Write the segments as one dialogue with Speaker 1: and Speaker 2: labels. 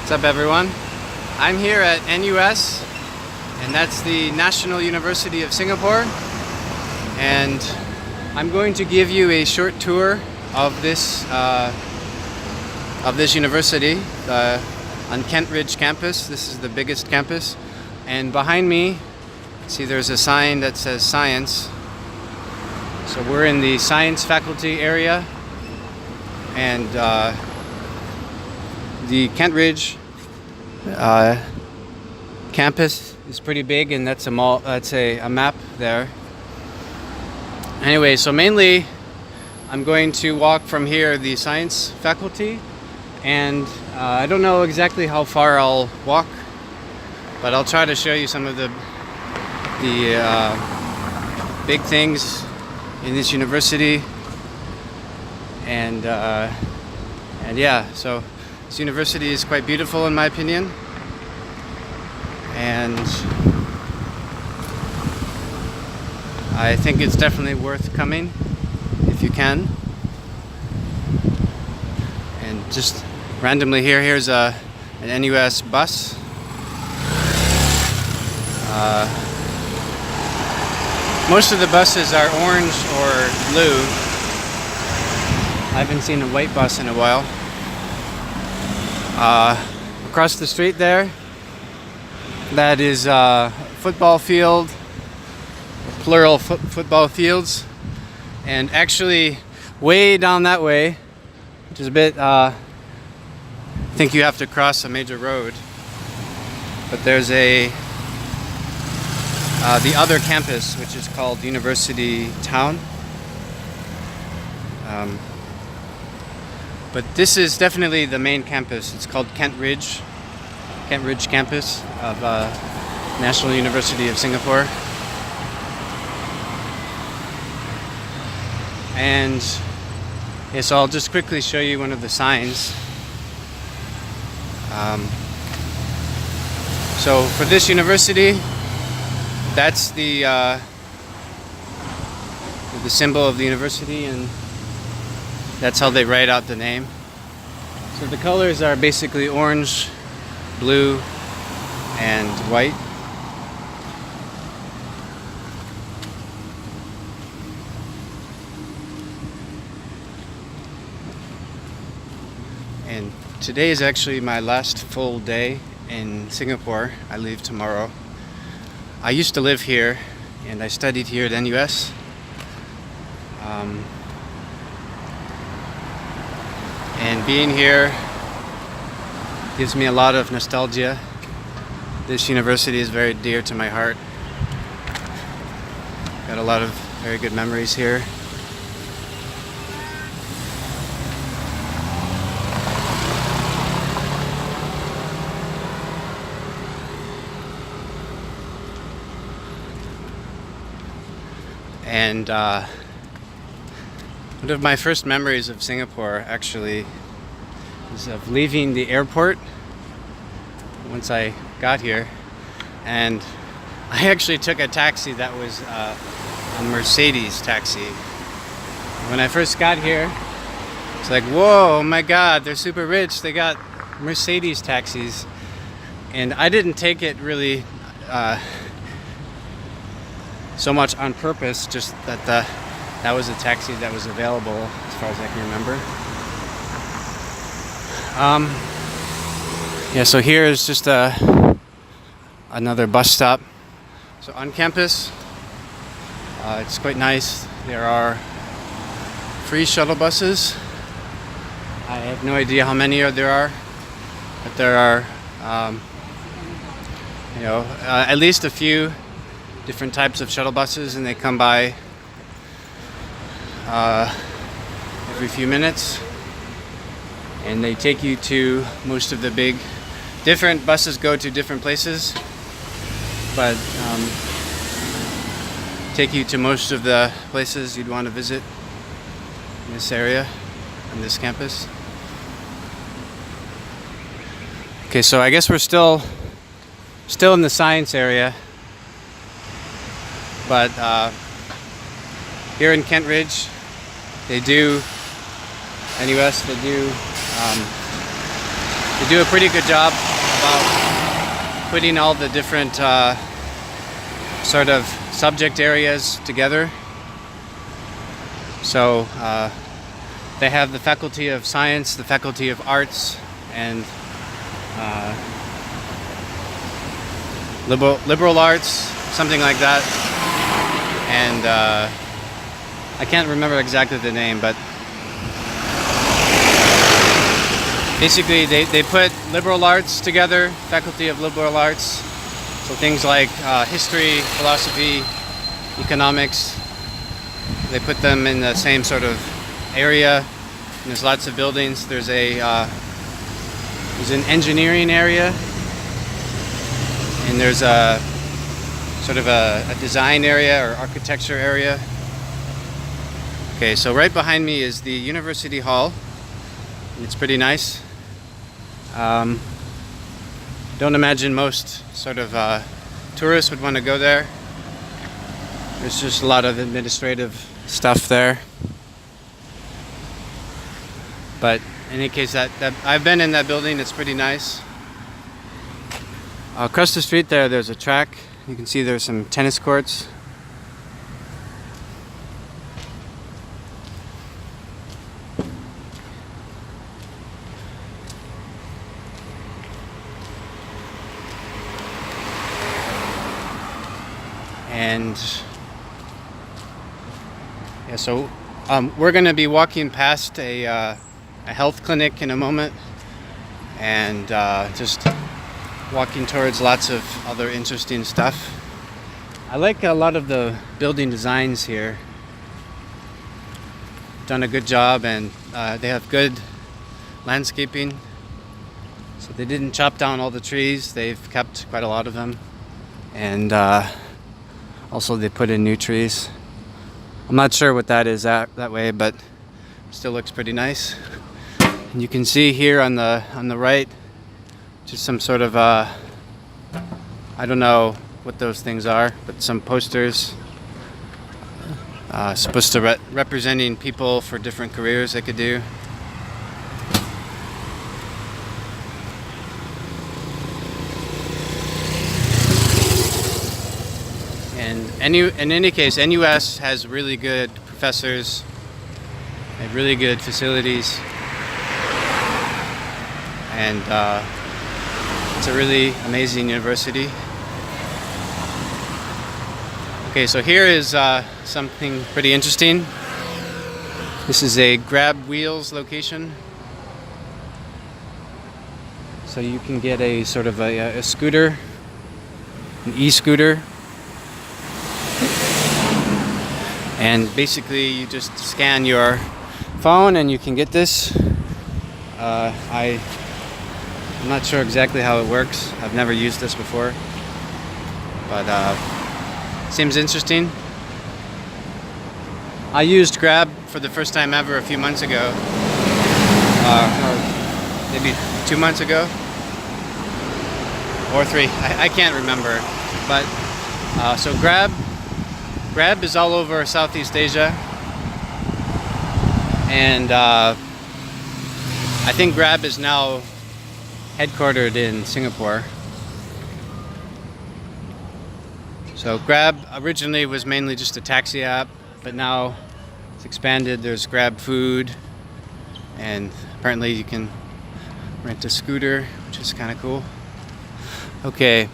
Speaker 1: What's up, everyone? I'm here at NUS, and that's the National University of Singapore, and I'm going to give you a short tour of this university on Kent Ridge campus. This is the biggest campus, and behind me, see, there's a sign that says science. So we're in the science faculty area, and the Kent Ridge campus is pretty big, and that's a map there. Anyway, so mainly I'm going to walk from here, the science faculty, and I don't know exactly how far I'll walk, but I'll try to show you some of the big things in this university, and yeah, so this university is quite beautiful in my opinion, and I think it's definitely worth coming if you can. And just randomly here's an NUS bus. Most of the buses are orange or blue. I haven't seen a white bus in a while. Across the street there, that is a football field, plural football fields, and actually way down that way, which is a bit, I think you have to cross a major road, but there's the other campus, which is called University Town. But this is definitely the main campus. It's called Kent Ridge campus of National University of Singapore. And yeah, so I'll just quickly show you one of the signs. So for this university, that's the symbol of the university, and that's how they write out the name. So the colors are basically orange, blue, and white. And today is actually my last full day in Singapore. I leave tomorrow. I used to live here, and I studied here at NUS. And being here gives me a lot of nostalgia. This university is very dear to my heart. Got a lot of very good memories here. And one of my first memories of Singapore actually is of leaving the airport once I got here, and I actually took a taxi that was a Mercedes taxi. When I first got here, it's like, whoa, oh my god, they're super rich, they got Mercedes taxis. And I didn't take it really so much on purpose, just that that was a taxi that was available as far as I can remember. Yeah, so here is just another bus stop. So on campus, it's quite nice. There are free shuttle buses. I have no idea how many there are, but there are at least a few different types of shuttle buses, and they come by every few minutes, and they take you to most of the different buses go to different places, but take you to most of the places you'd want to visit in this area, on this campus. Okay, so I guess we're still in the science area, but here in Kent Ridge, NUS, they do they do a pretty good job about putting all the different sort of subject areas together. So they have the Faculty of Science, the Faculty of Arts, and liberal arts, something like that. And I can't remember exactly the name, but basically they put liberal arts together, Faculty of Liberal Arts. So things like history, philosophy, economics, they put them in the same sort of area. And there's lots of buildings. There's an engineering area, and there's a sort of a design area or architecture area. Okay, so right behind me is the University Hall. It's pretty nice. Don't imagine most sort of tourists would want to go there. There's just a lot of administrative stuff there. But in any case, that I've been in that building. It's pretty nice. Across the street there's a track. You can see there's some tennis courts. And yeah, so we're going to be walking past a health clinic in a moment, and just walking towards lots of other interesting stuff. I like a lot of the building designs here. Done a good job, and they have good landscaping. So they didn't chop down all the trees. They've kept quite a lot of them, and also they put in new trees. I'm not sure what that is that way, but still looks pretty nice. And you can see here on the right, just some sort of I don't know what those things are, but some posters supposed to representing people for different careers they could do. And in any case, NUS has really good professors and really good facilities, and it's a really amazing university. Okay, so here is something pretty interesting. This is a Grab Wheels location. So you can get a sort of a scooter, an e-scooter. And basically you just scan your phone and you can get this. I'm not sure exactly how it works. I've never used this before, but seems interesting. I used Grab for the first time ever a few months ago, or maybe 2 months ago, or 3. I can't remember. But so Grab is all over Southeast Asia, and I think Grab is now headquartered in Singapore. So Grab originally was mainly just a taxi app, but now it's expanded. There's Grab Food, and apparently you can rent a scooter, which is kind of cool. Okay,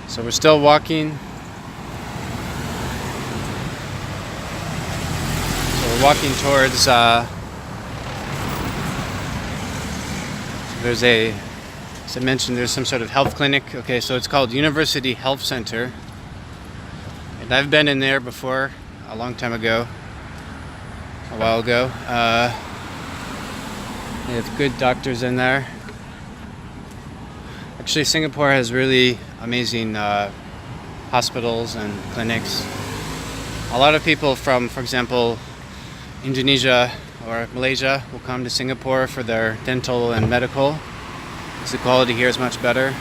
Speaker 1: so we're still walking. We're walking towards, there's as I mentioned, there's some sort of health clinic. Okay, so it's called University Health Center. And I've been in there before, a long time ago, a while ago. They have good doctors in there. Actually, Singapore has really amazing hospitals and clinics. A lot of people from, for example, Indonesia or Malaysia will come to Singapore for their dental and medical, because the quality here is much better.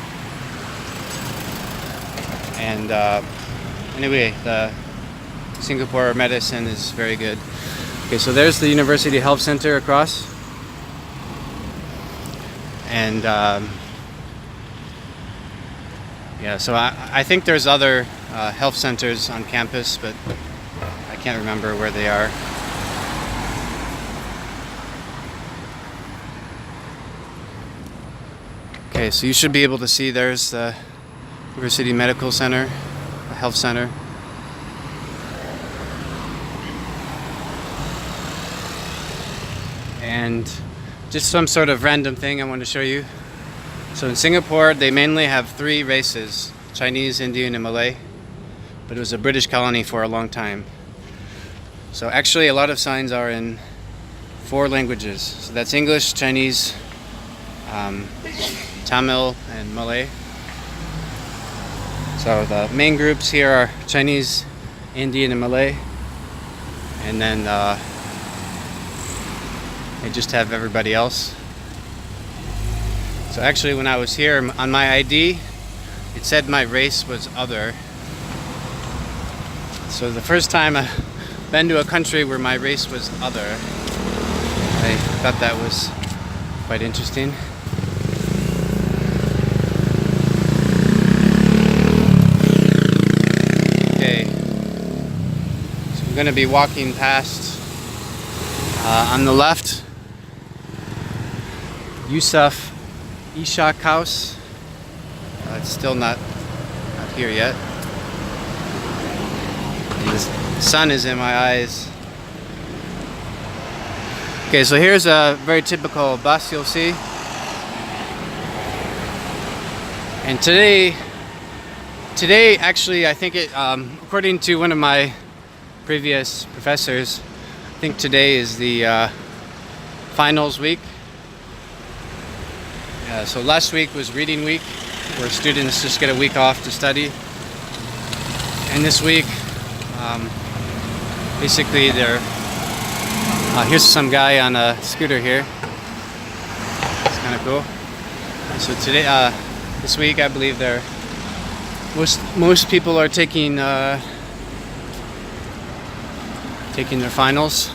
Speaker 1: And anyway, the Singapore medicine is very good. Okay, so there's the University Health Center across. And yeah, so I think there's other health centers on campus, but I can't remember where they are. Okay, so you should be able to see there's the River City Medical Center, a health center. And just some sort of random thing I want to show you. So in Singapore, they mainly have 3 races, Chinese, Indian, and Malay. But it was a British colony for a long time. So actually a lot of signs are in 4 languages. So that's English, Chinese, Tamil, and Malay. So the main groups here are Chinese, Indian, and Malay. And then they just have everybody else. So actually when I was here on my ID, it said my race was other. So the first time I've been to a country where my race was other, I thought that was quite interesting. Okay, so I'm going to be walking past on the left Yusuf Ishak House. It's still not here yet. And the sun is in my eyes. Okay, so here's a very typical bus you'll see. And today actually I think it, according to one of my previous professors, I think today is the finals week. So last week was reading week, where students just get a week off to study. And this week, basically they're, here's some guy on a scooter here. It's kind of cool. So today, this week I believe they're, most people are taking their finals.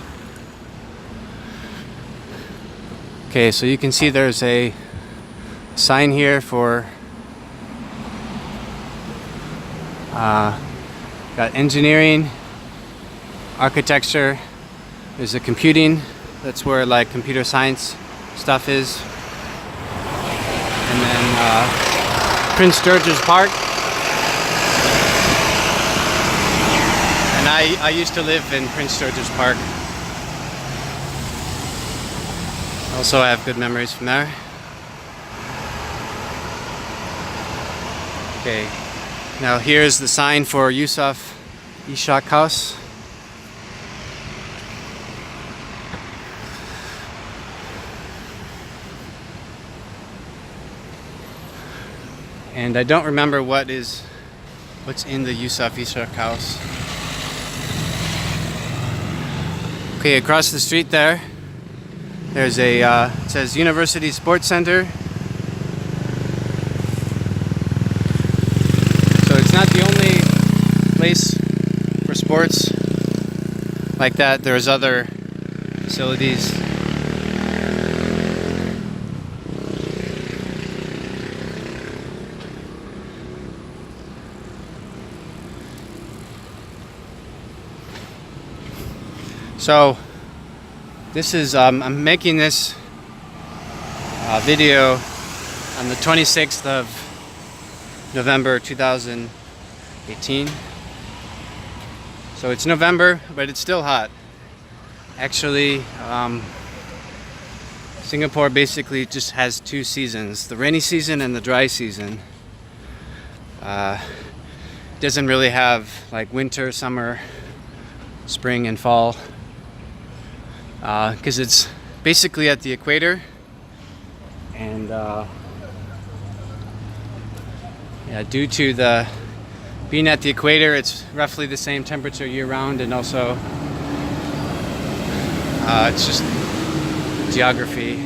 Speaker 1: Okay, so you can see there's a sign here for got engineering, architecture, there's a computing, that's where like computer science stuff is, and then Prince George's Park. And I used to live in Prince George's Park. Also I have good memories from there. Okay, now here's the sign for Yusuf Ishak House. And I don't remember what's in the Yusuf Ishak House. Okay, across the street there's a, it says University Sports Center. It's not the only place for sports like that. There's other facilities. So this is, I'm making this video on the 26th of November 2018. So it's November, but it's still hot. Actually, Singapore basically just has 2 seasons, the rainy season and the dry season. Doesn't really have like winter, summer, spring, and fall, because it's basically at the equator, and yeah, due to the being at the equator, it's roughly the same temperature year-round, and also it's just geography.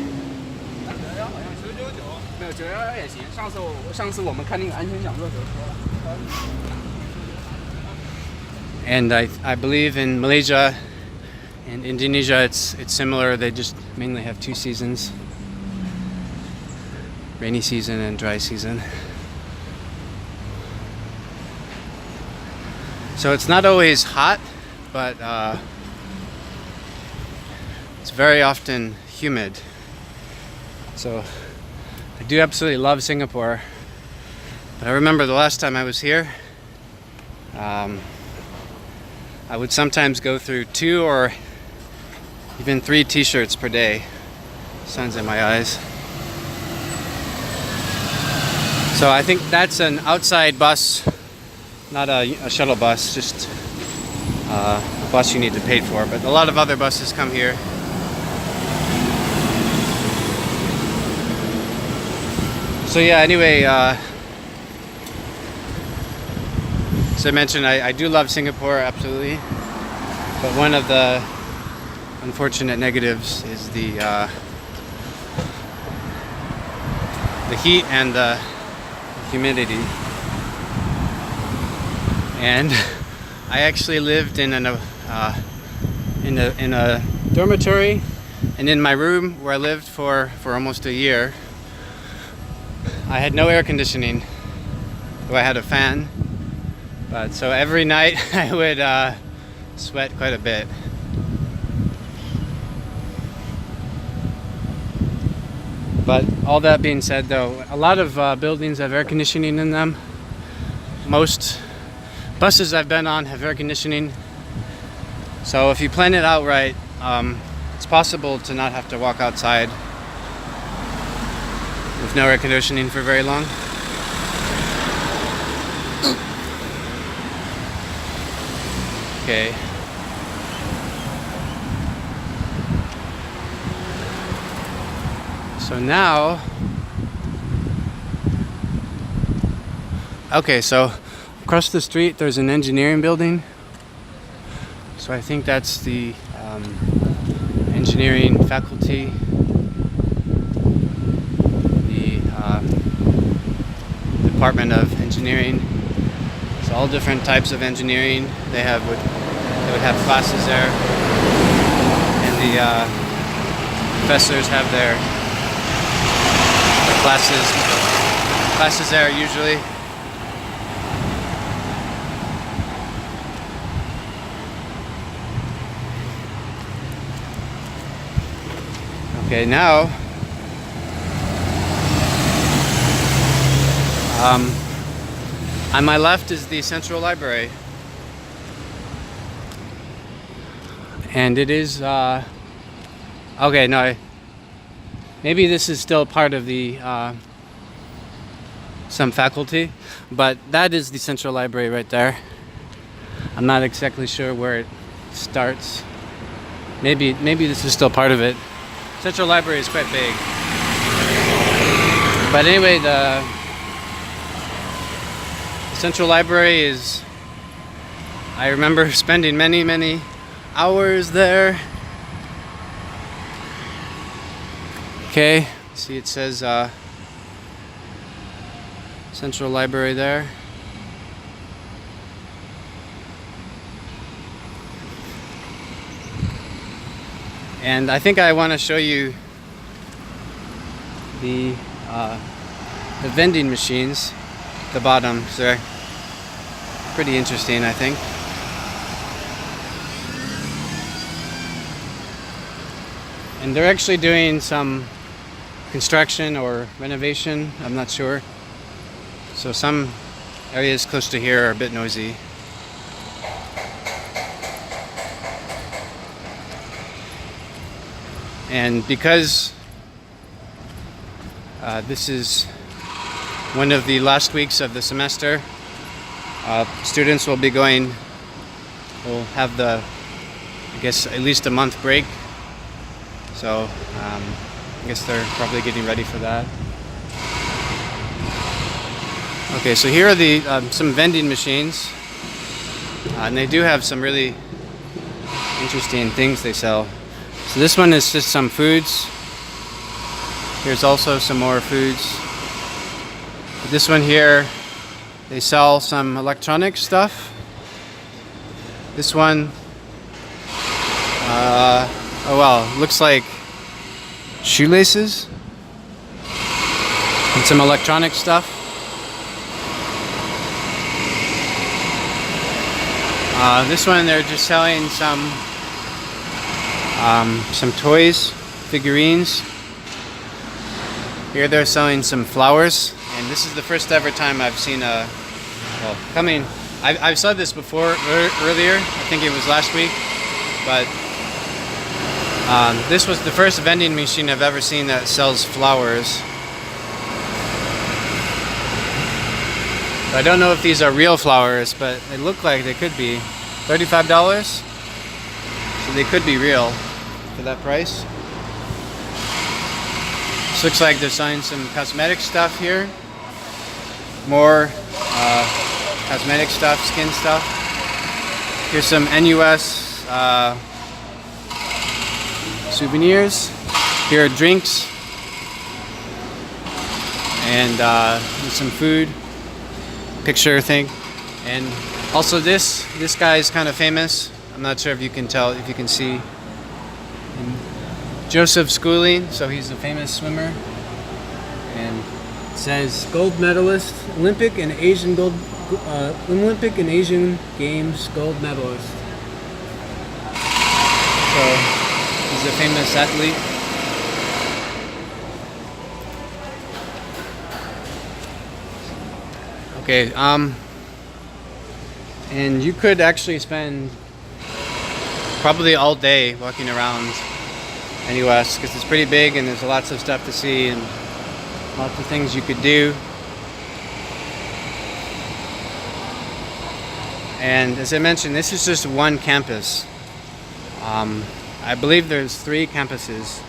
Speaker 1: And I believe in Malaysia and Indonesia it's similar. They just mainly have 2 seasons. rainy season and dry season. So it's not always hot, but it's very often humid. So I do absolutely love Singapore. But I remember the last time I was here, I would sometimes go through 2 or even 3 t-shirts per day. Sun's in my eyes. So I think that's an outside bus, not a shuttle bus, just a bus you need to pay for. But a lot of other buses come here. So yeah, anyway, as I mentioned, I do love Singapore, absolutely. But one of the unfortunate negatives is the heat and the humidity. And I actually lived in a dormitory, and in my room where I lived for almost a year, I had no air conditioning, though I had a fan. But so every night I would sweat quite a bit. But all that being said, though, a lot of buildings have air conditioning in them. Most buses I've been on have air conditioning. So if you plan it out right, it's possible to not have to walk outside with no air conditioning for very long. Okay. So now, okay, so across the street there's an engineering building. So I think that's the engineering faculty, the Department of Engineering. So all different types of engineering. They would have classes there, and the professors have their classes there usually. Okay, now on my left is the Central Library, and it is okay, no, maybe this is still part of the some faculty, but that is the Central Library right there. I'm not exactly sure where it starts. Maybe this is still part of it. Central Library is quite big. But anyway, the Central Library is, I remember spending many hours there. Okay, see it says Central Library there. And I think I want to show you the vending machines, the bottoms. They're pretty interesting, I think. And they're actually doing some construction or renovation, I'm not sure. So some areas close to here are a bit noisy. And because this is one of the last weeks of the semester, students will have I guess at least a month break. So I guess they're probably getting ready for that. Okay, so here are some vending machines, and they do have some really interesting things they sell. So this one is just some foods. Here's also some more foods. This one here, they sell some electronic stuff. This one, oh well, looks like shoelaces. and some electronic stuff. This one they're just selling some toys, figurines. Here they're selling some flowers, and this is the first ever time I've seen I saw this before earlier. I think it was last week, but this was the first vending machine I've ever seen that sells flowers. I don't know if these are real flowers, but they look like they could be. $35? So they could be real for that price. This looks like they're selling some cosmetic stuff here. More cosmetic stuff, skin stuff. Here's some Nus Souvenirs. Here are drinks. And some food. Picture thing. And also this guy is kind of famous. I'm not sure if you can tell, if you can see. Joseph Schooling, so he's a famous swimmer. And it says gold medalist, Olympic and Asian Games gold medalist. So he's a famous athlete. Okay, and you could actually spend probably all day walking around NUS because it's pretty big and there's lots of stuff to see and lots of things you could do. And as I mentioned, this is just one campus. I believe there's 3 campuses.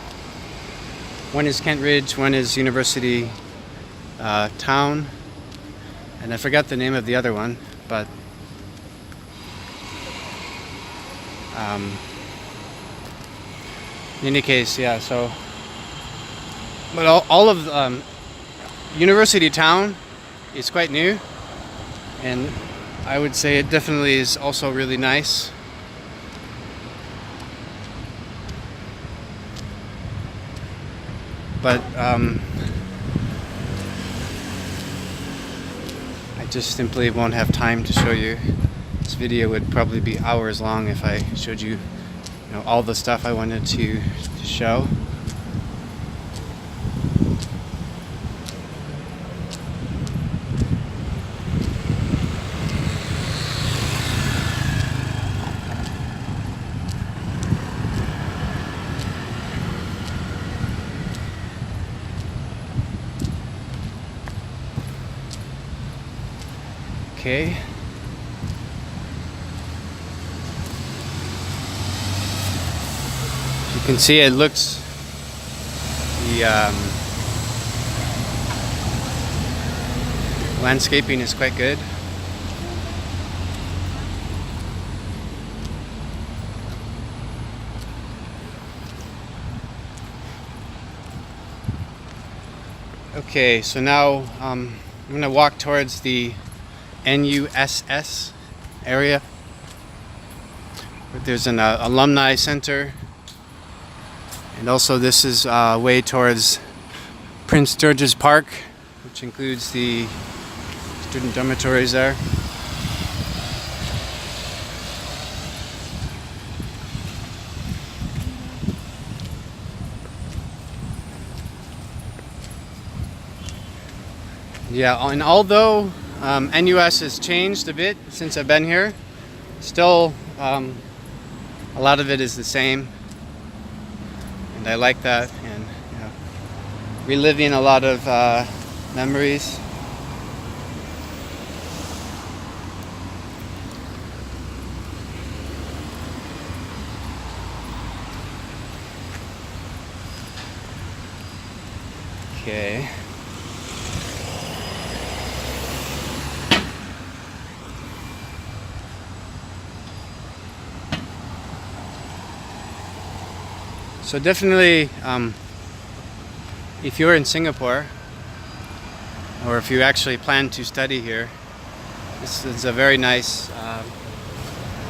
Speaker 1: One is Kent Ridge, one is University Town, and I forgot the name of the other one, but in any case, yeah, so but all of University Town is quite new, and I would say it definitely is also really nice. But I just simply won't have time to show you. This video would probably be hours long if I showed you, all the stuff I wanted to show. Okay. You can see it looks, the landscaping is quite good. Okay, so now I'm going to walk towards the NUSS area. There's an Alumni Center, and also this is way towards Prince George's Park, which includes the student dormitories there. Yeah, and although NUS has changed a bit since I've been here, still a lot of it is the same, and I like that, and reliving a lot of memories. Okay. So definitely, if you're in Singapore, or if you actually plan to study here, this is a very nice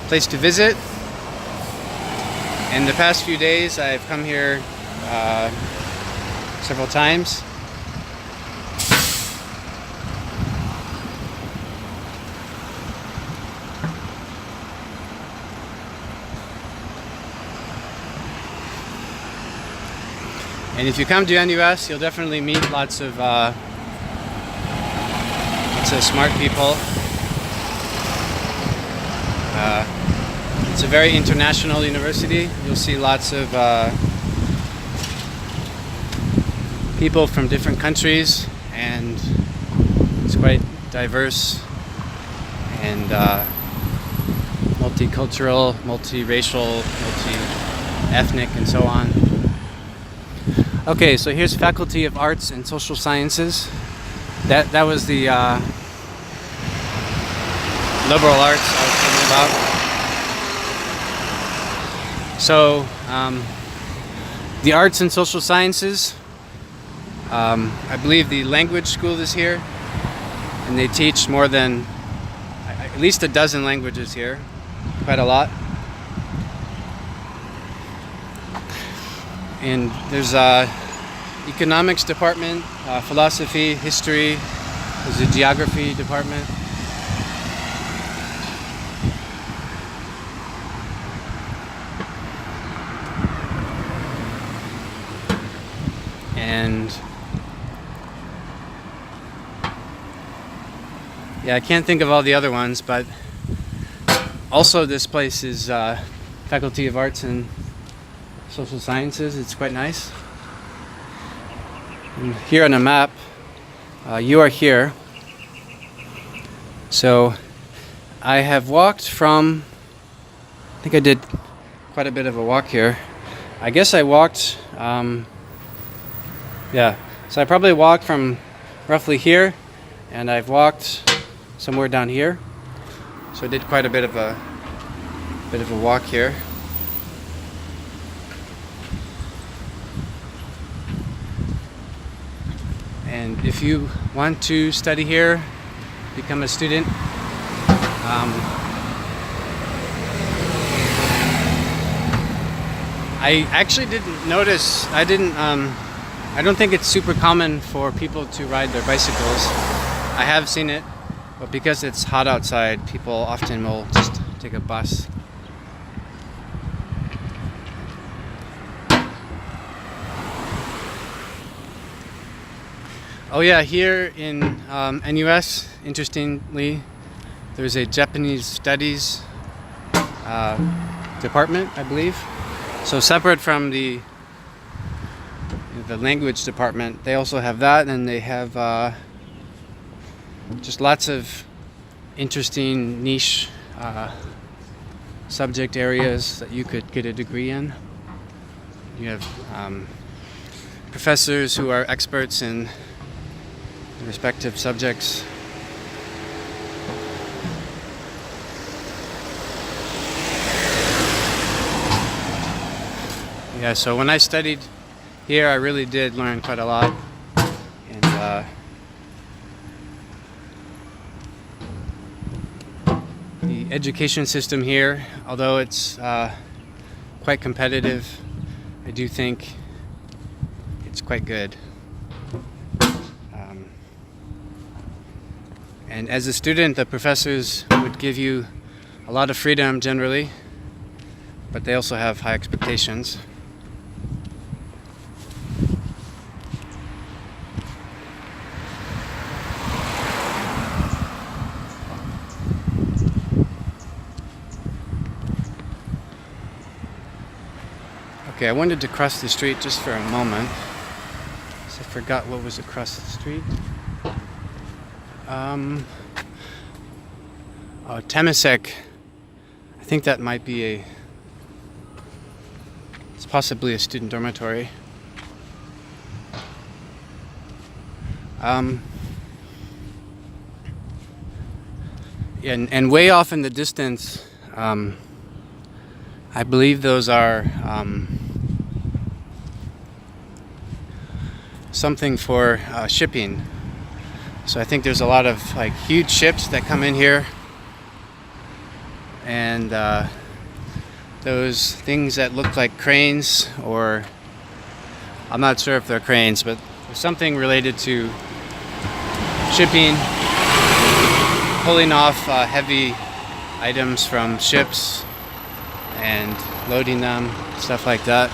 Speaker 1: place to visit. In the past few days, I've come here several times. And if you come to NUS, you'll definitely meet lots of smart people. It's a very international university. You'll see lots of people from different countries, and it's quite diverse and multicultural, multiracial, multi-ethnic, and so on. Okay, so here's Faculty of Arts and Social Sciences. That was the liberal arts I was thinking about. So the arts and social sciences, I believe the language school is here, and they teach more than at least a dozen languages here, quite a lot. And there's economics department, philosophy, history, there's a geography department. And yeah, I can't think of all the other ones, but also this place is Faculty of Arts and Social Sciences. It's quite nice. And here on a map, you are here. So I have walked from, I think I did quite a bit of a walk here. I guess I walked, so I probably walked from roughly here, and I've walked somewhere down here. So I did quite a bit of a walk here. And if you want to study here, become a student, I actually didn't notice, I don't think it's super common for people to ride their bicycles. I have seen it, but because it's hot outside, people often will just take a bus. Oh yeah, here in NUS, interestingly, there's a Japanese studies department, I believe. So separate from the language department, they also have that, and they have just lots of interesting niche subject areas that you could get a degree in. You have professors who are experts in respective subjects. Yeah, so when I studied here, I really did learn quite a lot. And the education system here, although it's quite competitive, I do think it's quite good. And as a student, the professors would give you a lot of freedom generally, but they also have high expectations. Okay, I wanted to cross the street just for a moment, so I forgot what was across the street. Temasek. I think that might be it's possibly a student dormitory. Yeah, and way off in the distance, I believe those are something for shipping. So I think there's a lot of like huge ships that come in here, and those things that look like cranes, or I'm not sure if they're cranes, but there's something related to shipping, pulling off heavy items from ships and loading them, stuff like that.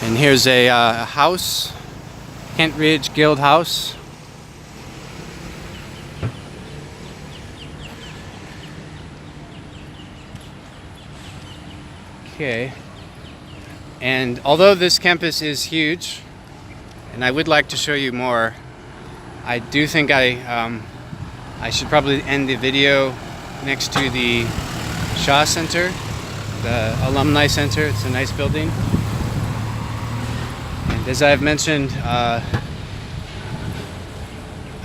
Speaker 1: And here's a house, Kent Ridge Guild House. Okay. And although this campus is huge, and I would like to show you more, I do think I should probably end the video next to the Shaw Center, the Alumni Center. It's a nice building. And as I've mentioned,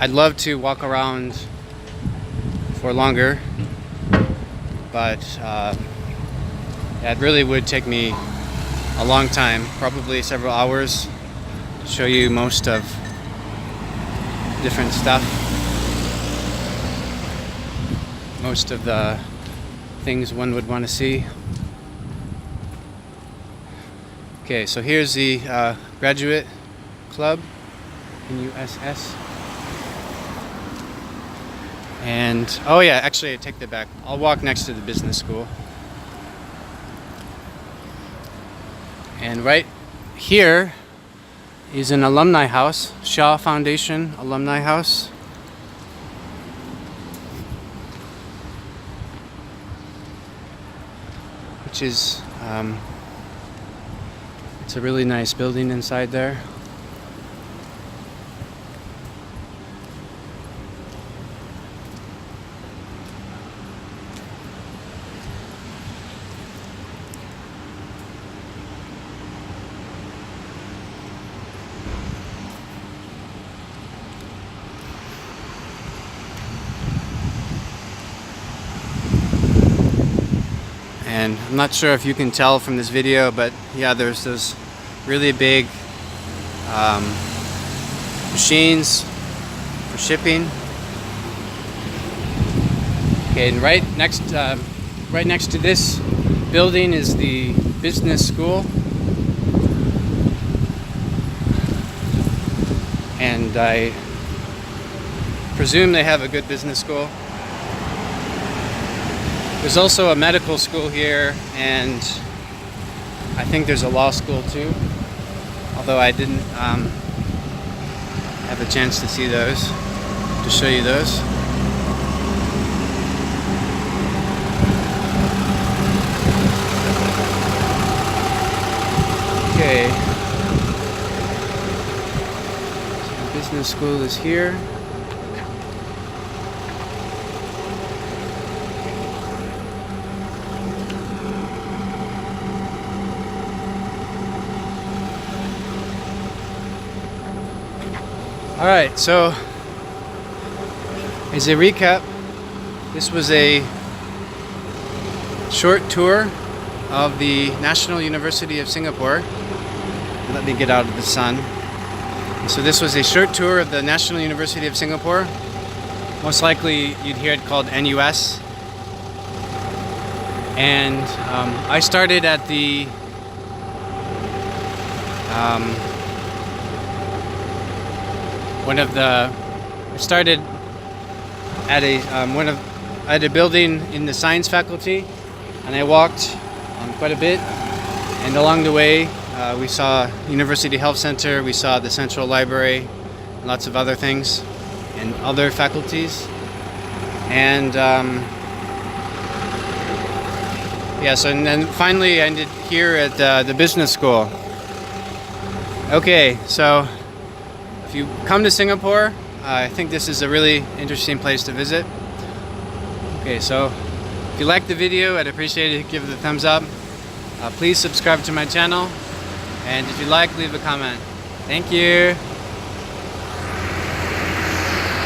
Speaker 1: I'd love to walk around for longer, but it really would take me a long time, probably several hours, to show you most of different stuff, most of the things one would want to see. Okay, so here's the graduate club, NUSS. And, oh yeah, actually I take that back. I'll walk next to the business school. And right here is an alumni house, Shaw Foundation Alumni House. Which is, it's a really nice building inside there. And I'm not sure if you can tell from this video, but yeah, there's those really big machines for shipping. Okay, and right next to this building is the business school, and I presume they have a good business school. There's also a medical school here, and I think there's a law school too, although I didn't have a chance to see those, to show you those. Okay, so the business school is here. Alright, so as a recap, this was a short tour of the National University of Singapore. Let me get out of the sun. So this was a short tour of the National University of Singapore. Most likely you'd hear it called NUS. And I started at the I started at a building in the science faculty, and I walked quite a bit. And along the way, we saw University Health Center, we saw the Central Library, and lots of other things, and other faculties. And and then finally I ended here at the business school. Okay, so if you come to Singapore, I think this is a really interesting place to visit. Okay, so if you liked the video, I'd appreciate it if you give it a thumbs up. Please subscribe to my channel, and if you like, leave a comment. Thank you.